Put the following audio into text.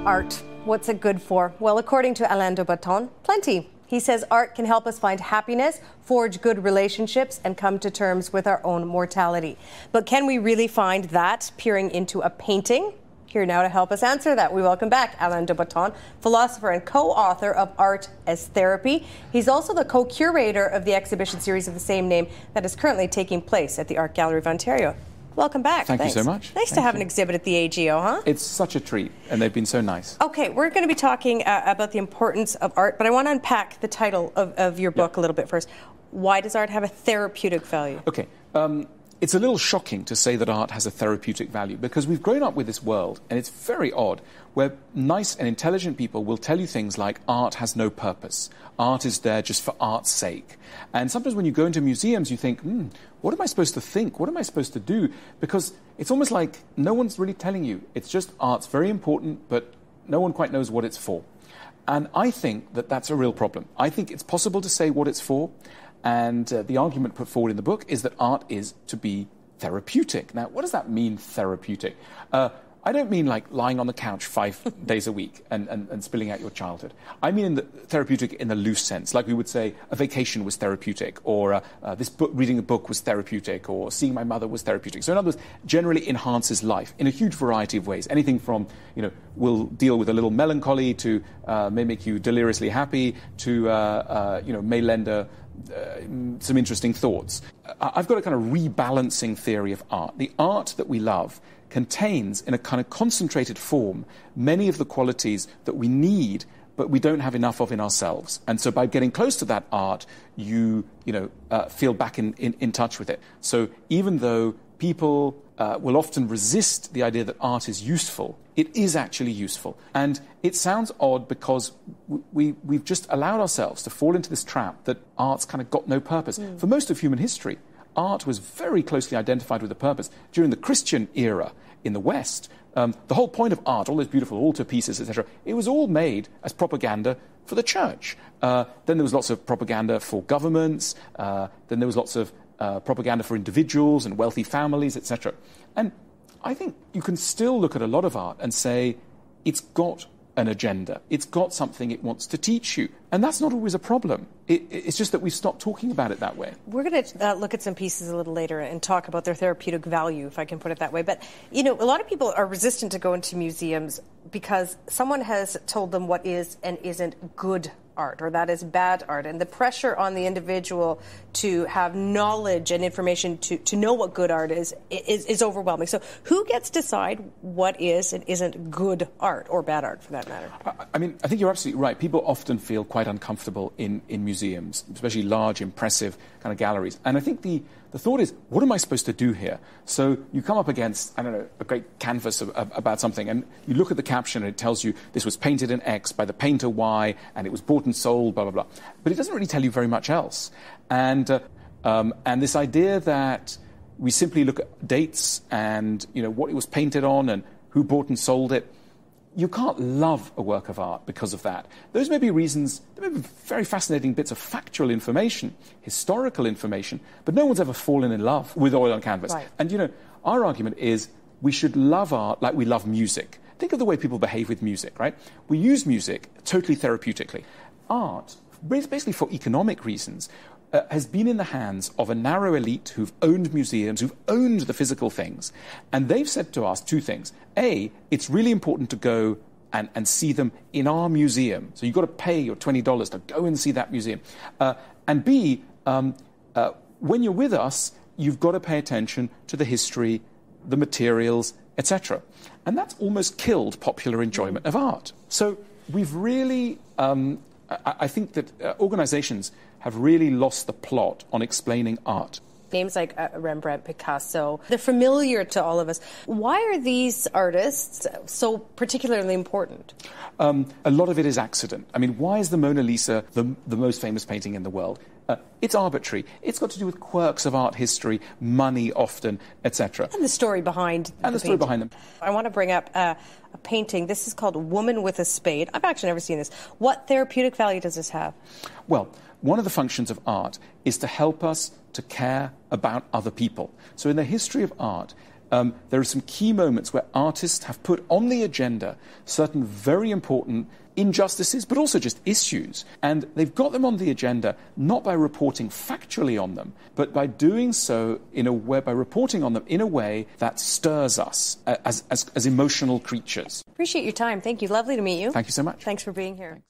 Art. What's it good for? Well, according to Alain de Botton, plenty. He says art can help us find happiness, forge good relationships, and come to terms with our own mortality. But can we really find that peering into a painting? Here now to help us answer that, we welcome back Alain de Botton, philosopher and co-author of Art as Therapy. He's also the co-curator of the exhibition series of the same name that is currently taking place at the Art Gallery of Ontario. Welcome back. Thank you so much. Nice to have an exhibit at the AGO, huh? It's such a treat, and they've been so nice. Okay, we're going to be talking about the importance of art, but I want to unpack the title of your book a little bit first. Why does art have a therapeutic value? Okay. It's a little shocking to say that art has a therapeutic value because we've grown up with this world, and it's very odd, where nice and intelligent people will tell you things like art has no purpose. Art is there just for art's sake. And sometimes when you go into museums, you think, what am I supposed to think? What am I supposed to do? Because it's almost like no one's really telling you. It's just art's very important, but no one quite knows what it's for. And I think that that's a real problem. I think it's possible to say what it's for. And the argument put forward in the book is that art is to be therapeutic. Now, what does that mean, therapeutic? I don't mean like lying on the couch 5 days a week and spilling out your childhood. I mean therapeutic in the loose sense, like we would say a vacation was therapeutic, or reading a book was therapeutic, or seeing my mother was therapeutic. So in other words, generally enhances life in a huge variety of ways. Anything from, will deal with a little melancholy to may make you deliriously happy to, may lend some interesting thoughts. I've got a kind of rebalancing theory of art. The art that we love contains, in a kind of concentrated form, many of the qualities that we need, but we don't have enough of in ourselves. And so by getting close to that art, you feel back in touch with it. So even though people will often resist the idea that art is useful, it is actually useful. And it sounds odd because we've just allowed ourselves to fall into this trap that art's kind of got no purpose. For most of human history, art was very closely identified with a purpose. During the Christian era in the West, the whole point of art, all those beautiful altarpieces, etc., it was all made as propaganda for the church. Then there was lots of propaganda for governments. Then there was lots of propaganda for individuals and wealthy families, etc. And I think you can still look at a lot of art and say it's got an agenda. It's got something it wants to teach you. And that's not always a problem. It's just that we've stopped talking about it that way. We're going to look at some pieces a little later and talk about their therapeutic value, if I can put it that way. But, a lot of people are resistant to going to museums because someone has told them what is and isn't good art, or that is bad art, and the pressure on the individual to have knowledge and information to know what good art is overwhelming. So who gets to decide what is and isn't good art, or bad art for that matter? I think you're absolutely right. People often feel quite uncomfortable in museums, especially large, impressive kind of galleries. And I think the thought is, what am I supposed to do here? So you come up against, a great canvas about something, and you look at the caption, and it tells you this was painted in X by the painter Y, and it was bought and sold, blah, blah, blah. But it doesn't really tell you very much else. And this idea that we simply look at dates and, what it was painted on and who bought and sold it, you can't love a work of art because of that. Those may be reasons, there may be very fascinating bits of factual information, historical information, but no one's ever fallen in love with oil on canvas. Right. And, our argument is we should love art like we love music. Think of the way people behave with music, right? We use music totally therapeutically. Art, basically for economic reasons, has been in the hands of a narrow elite who've owned museums, who've owned the physical things. And they've said to us two things. A, it's really important to go and see them in our museum. So you've got to pay your $20 to go and see that museum. And B, when you're with us, you've got to pay attention to the history, the materials, etc. And that's almost killed popular enjoyment of art. So we've really, I think that organizations have really lost the plot on explaining art. Names like Rembrandt, Picasso, they're familiar to all of us. Why are these artists so particularly important? A lot of it is accident. Why is the Mona Lisa the most famous painting in the world? It's arbitrary. It's got to do with quirks of art history, money often, etc. And the story behind the story behind them. I want to bring up a painting. This is called Woman with a Spade. I've actually never seen this. What therapeutic value does this have? Well, one of the functions of art is to help us to care about other people. So in the history of art, there are some key moments where artists have put on the agenda certain very important injustices, but also just issues. And they've got them on the agenda not by reporting factually on them, but by doing so by reporting on them in a way that stirs us as emotional creatures. Appreciate your time. Thank you. Lovely to meet you. Thank you so much. Thanks for being here.